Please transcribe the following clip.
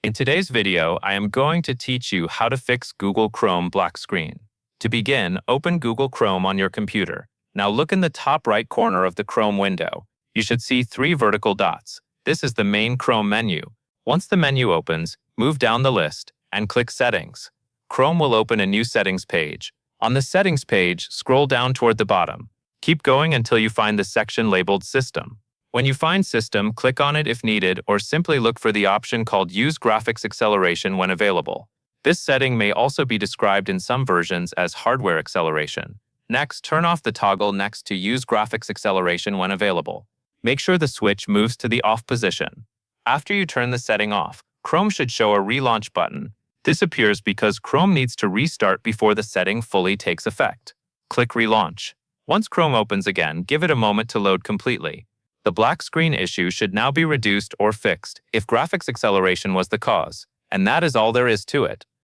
In today's video, I am going to teach you how to fix Google Chrome black screen. To begin, open Google Chrome on your computer. Now look in the top right corner of the Chrome window. You should see 3 vertical dots. This is the main Chrome menu. Once the menu opens, move down the list and click Settings. Chrome will open a new settings page. On the settings page, scroll down toward the bottom. Keep going until you find the section labeled System. When you find System, click on it if needed, or simply look for the option called Use Graphics Acceleration when available. This setting may also be described in some versions as Hardware Acceleration. Next, turn off the toggle next to Use Graphics Acceleration when available. Make sure the switch moves to the off position. After you turn the setting off, Chrome should show a relaunch button. This appears because Chrome needs to restart before the setting fully takes effect. Click Relaunch. Once Chrome opens again, give it a moment to load completely. The black screen issue should now be reduced or fixed if graphics acceleration was the cause. And that is all there is to it.